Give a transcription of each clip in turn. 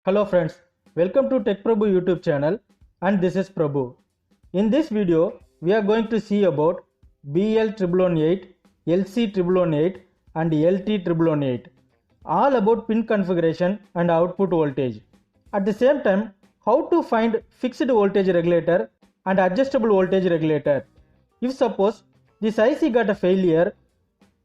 Hello friends, welcome to Tech Prabhu YouTube channel and this is Prabhu. In this video, we are going to see about BL1118, LC1118 and LT1118, all about pin configuration and output voltage. At the same time, how to find fixed voltage regulator and adjustable voltage regulator. If suppose this IC got a failure,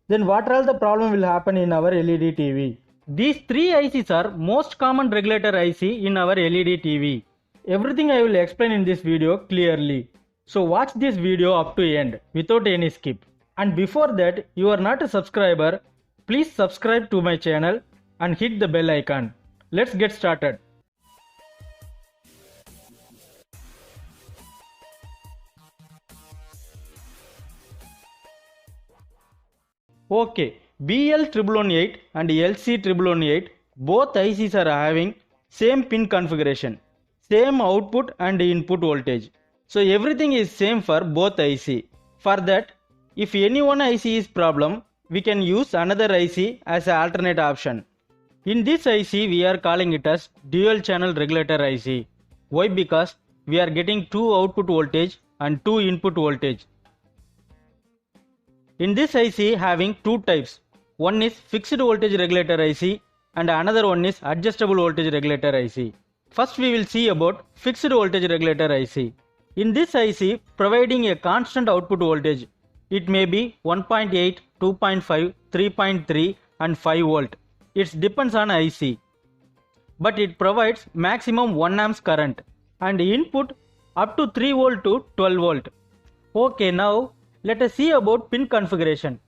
then what all the problem will happen in our LED TV. These three ICs are most common regulator IC in our LED TV. Everything I will explain in this video clearly. So watch this video up to end without any skip. And before that, you are not a subscriber, please subscribe to my channel and hit the bell icon. Let's get started. Okay, BL1118 and LC1118 both ICs are having same pin configuration, same output and input voltage. So everything is same for both IC. For that, if any one IC is problem, we can use another IC as an alternate option. In this IC, we are calling it as dual channel regulator IC. Why? Because we are getting two output voltage and two input voltage. In this IC having two types. One is fixed voltage regulator IC and another one is adjustable voltage regulator IC. First we will see about fixed voltage regulator IC. In this IC providing a constant output voltage. It may be 1.8, 2.5, 3.3 and 5 volt. It depends on IC. But it provides maximum 1 amps current and input up to 3 volt to 12 volt. Okay, now let us see about pin configuration.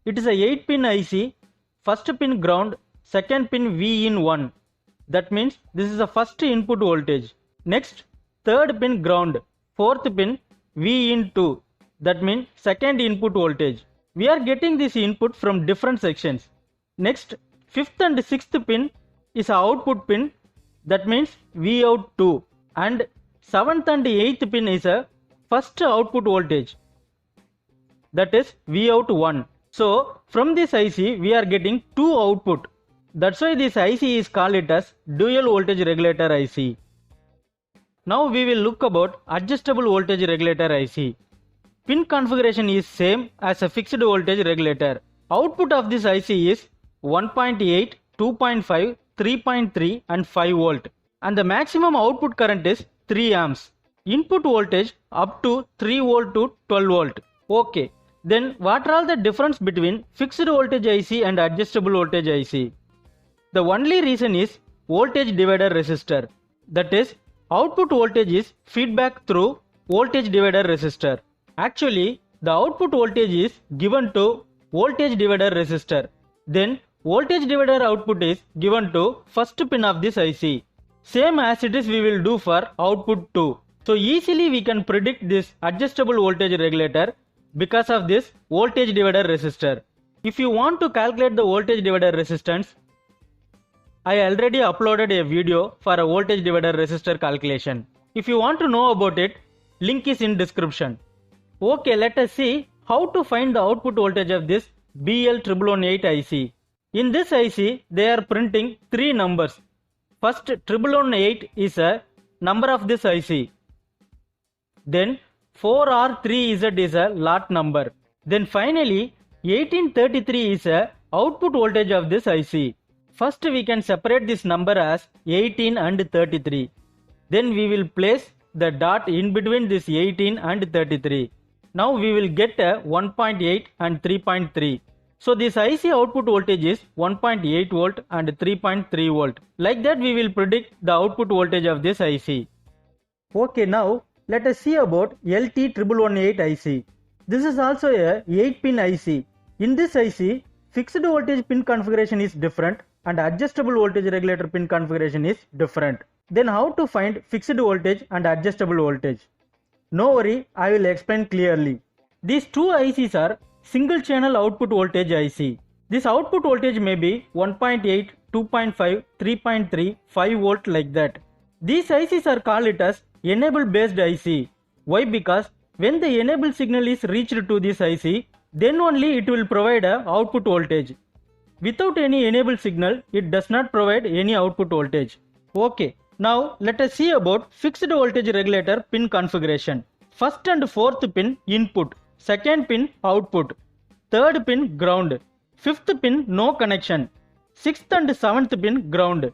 It is a 8 pin IC, first pin ground, second pin V in 1. That means this is the first input voltage. Next, third pin ground, fourth pin V in 2. That means second input voltage. We are getting this input from different sections. Next, fifth and sixth pin is a output pin. That means V out 2. And seventh and eighth pin is a first output voltage. That is V out 1. So from this IC we are getting two output. That's why this IC is called it as dual voltage regulator IC. Now we will look about adjustable voltage regulator IC. Pin configuration is same as a fixed voltage regulator. Output of this IC is 1.8, 2.5, 3.3 and 5 volt. And the maximum output current is 3 amps. Input voltage up to 3 volt to 12 volt. Okay. Then what are all the difference between fixed voltage IC and adjustable voltage IC? The only reason is voltage divider resistor. That is, output voltage is feedback through voltage divider resistor. Actually, the output voltage is given to voltage divider resistor. Then voltage divider output is given to first pin of this IC. Same as it is we will do for output 2. So easily we can predict this adjustable voltage regulator because of this voltage divider resistor. If you want to calculate the voltage divider resistance, I already uploaded a video for a voltage divider resistor calculation. If you want to know about it, link is in description. Okay, let us see how to find the output voltage of this BL1118 IC. In this IC, they are printing three numbers. First, 1118 is a number of this IC. Then 4R3Z is a lot number. Then finally 1833 is a output voltage of this IC. First we can separate this number as 18 and 33. Then we will place the dot in between this 18 and 33. Now we will get a 1.8 and 3.3. So this IC output voltage is 1.8 volt and 3.3 volt. Like that we will predict the output voltage of this IC. Okay, now let us see about LT1118 IC. This is also a 8 pin IC. In this IC, fixed voltage pin configuration is different and adjustable voltage regulator pin configuration is different. Then how to find fixed voltage and adjustable voltage? No worry, I will explain clearly. These two ICs are single channel output voltage IC. This output voltage may be 1.8, 2.5, 3.3, 5 volt like that. These ICs are called it as enable based IC. Why? Because when the enable signal is reached to this IC, then only it will provide a output voltage. Without any enable signal, it does not provide any output voltage. Okay, now let us see about fixed voltage regulator pin configuration. First and fourth pin input, second pin output, third pin ground, fifth pin no connection, sixth and seventh pin ground.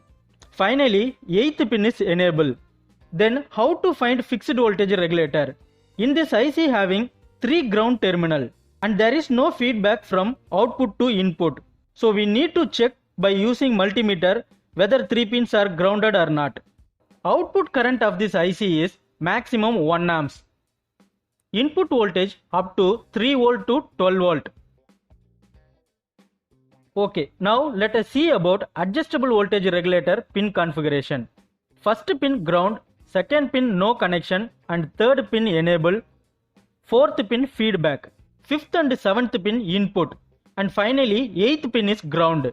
Finally, eighth pin is enable. Then how to find fixed voltage regulator? In this IC having 3 ground terminal and there is no feedback from output to input. So we need to check by using multimeter whether 3 pins are grounded or not. Output current of this IC is maximum 1 amps. Input voltage up to 3 volt to 12 volt. Okay, now let us see about adjustable voltage regulator pin configuration. First pin ground, second pin no connection and third pin enable, fourth pin feedback, fifth and seventh pin input and finally eighth pin is ground.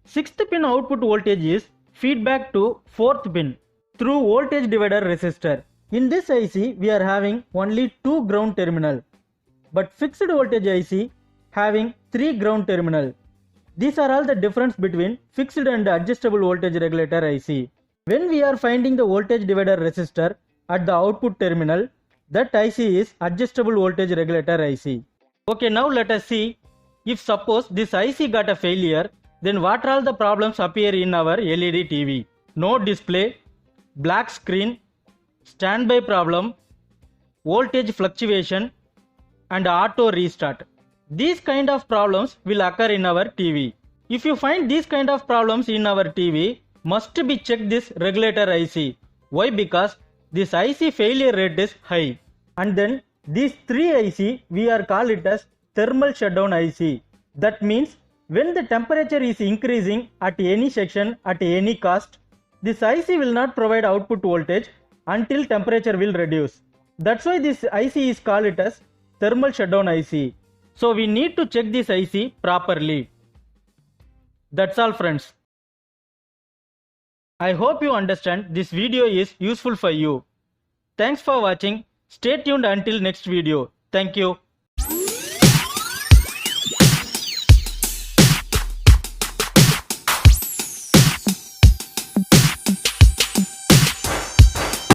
Sixth pin output voltage is feedback to fourth pin through voltage divider resistor. In this IC we are having only 2 ground terminal but fixed voltage IC having 3 ground terminal. These are all the difference between fixed and adjustable voltage regulator IC. When we are finding the voltage divider resistor at the output terminal, that IC is adjustable voltage regulator IC. Okay, now let us see if suppose this IC got a failure, then what are all the problems appear in our LED TV? No display, black screen, standby problem, voltage fluctuation and auto restart. These kind of problems will occur in our TV. If you find these kind of problems in our TV, must be check this regulator IC. Why? Because this IC failure rate is high. And then these 3 IC we are call it as thermal shutdown IC. That means when the temperature is increasing at any section at any cost, this IC will not provide output voltage until temperature will reduce. That's why this IC is called it as thermal shutdown IC. So we need to check this IC properly. That's all friends. I hope you understand this video is useful for you. Thanks for watching. Stay tuned until next video. Thank you.